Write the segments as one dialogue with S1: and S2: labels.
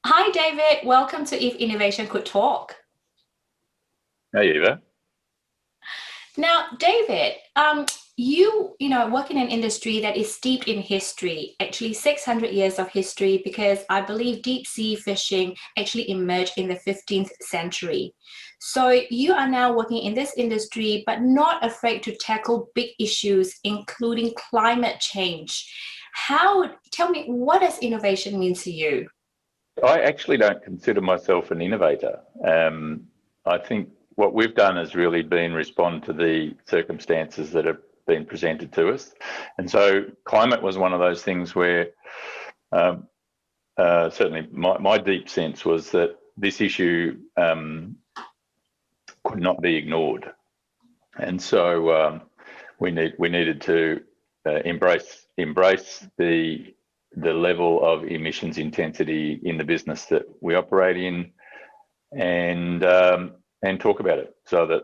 S1: Hi, David. Welcome to If Innovation Could Talk.
S2: Hey, Eva.
S1: Now, David, work in an industry that is steeped in history, actually 600 years of history, because I believe deep sea fishing actually emerged in the 15th century. So you are now working in this industry, but not afraid to tackle big issues, including climate change. Tell me, what does innovation mean to you?
S2: I actually don't consider myself an innovator. I think what we've done has really been respond to the circumstances that have been presented to us. And so climate was one of those things where um, certainly my deep sense was that this issue could not be ignored. And so we needed to embrace the level of emissions intensity in the business that we operate in, and talk about it so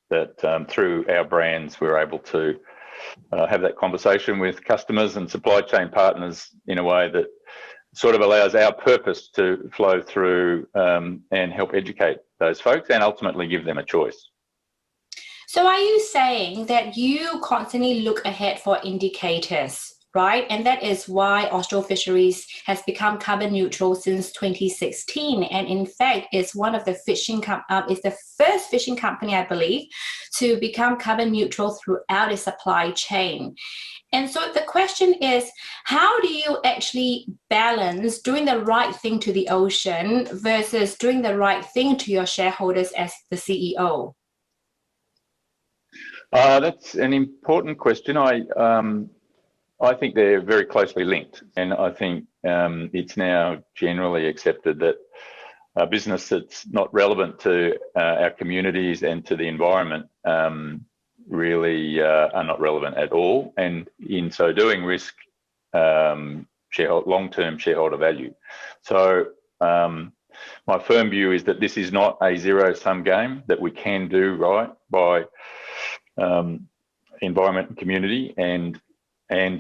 S2: that through our brands we're able to have that conversation with customers and supply chain partners in a way that sort of allows our purpose to flow through, and help educate those folks and ultimately give them a choice.
S1: So are you saying that you constantly look ahead for indicators, right? And that is why Austral Fisheries has become carbon neutral since 2016, and in fact is one of the is the first fishing company, I believe, to become carbon neutral throughout its supply chain. And so the question is, how do you actually balance doing the right thing to the ocean versus doing the right thing to your shareholders as the CEO?
S2: That's an important question. I think they're very closely linked, and I think it's now generally accepted that a business that's not relevant to our communities and to the environment really are not relevant at all, and in so doing risk long-term shareholder value. So my firm view is that this is not a zero-sum game, that we can do right by environment and community and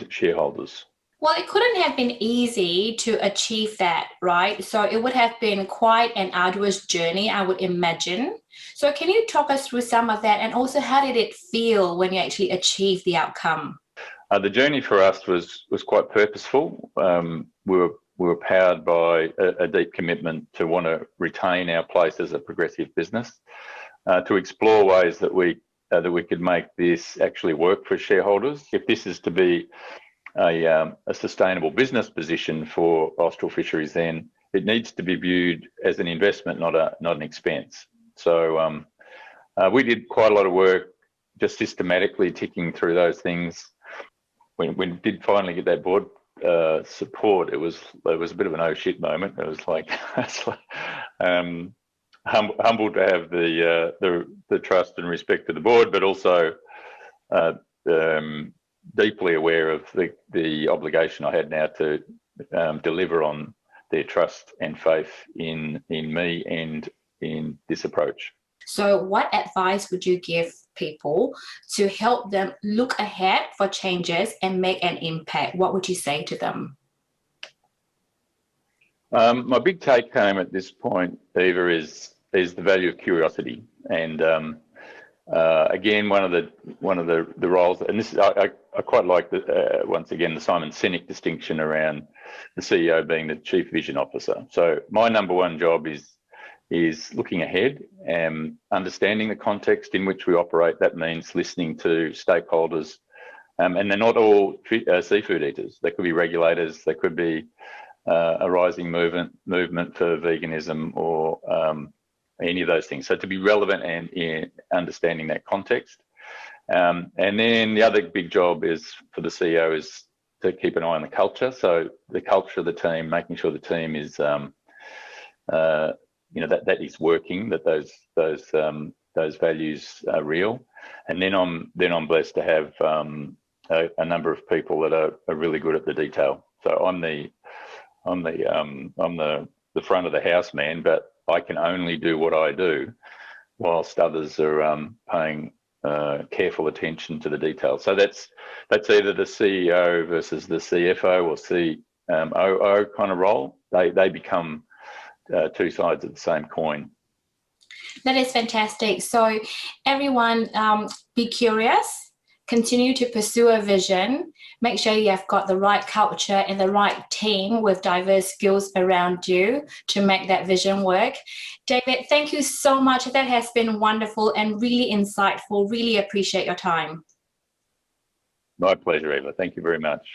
S2: shareholders.
S1: Well, it couldn't have been easy to achieve that, right? So it would have been quite an arduous journey, I would imagine. So can you talk us through some of that, and also how did it feel when you actually achieved the outcome?
S2: The journey for us was quite purposeful. We were powered by a deep commitment to want to retain our place as a progressive business, to explore ways that we could make this actually work for shareholders. If this is to be a sustainable business position for Austral Fisheries, then it needs to be viewed as an investment, not an expense. So we did quite a lot of work just systematically ticking through those things. When we did finally get that board support, it was a bit of an oh shit moment. It was like, humbled to have the trust and respect of the board, but also uh, deeply aware of the obligation I had now to deliver on their trust and faith in me and in this approach.
S1: So, what advice would you give people to help them look ahead for changes and make an impact? What would you say to them?
S2: My big take home at this point, Eva, is the value of curiosity, and again, one of the roles, and this I quite like once again the Simon Sinek distinction around the CEO being the chief vision officer. So my number one job is looking ahead and understanding the context in which we operate. That means listening to stakeholders, and they're not all seafood eaters. They could be regulators. They could be a rising movement for veganism, or any of those things. So to be relevant and in understanding that context. And then the other big job is for the CEO is to keep an eye on the culture. So the culture of the team, making sure the team is, that is working, that those values are real. And then I'm blessed to have a number of people that are really good at the detail. So I'm the front of the house man, but I can only do what I do, whilst others are paying careful attention to the details. So that's either the CEO versus the CFO or COO kind of role. They become two sides of the same coin.
S1: That is fantastic. So everyone, be curious, continue to pursue a vision, make sure you have got the right culture and the right team with diverse skills around you to make that vision work. David, thank you so much. That has been wonderful and really insightful. Really appreciate your time.
S2: My pleasure, Eva. Thank you very much.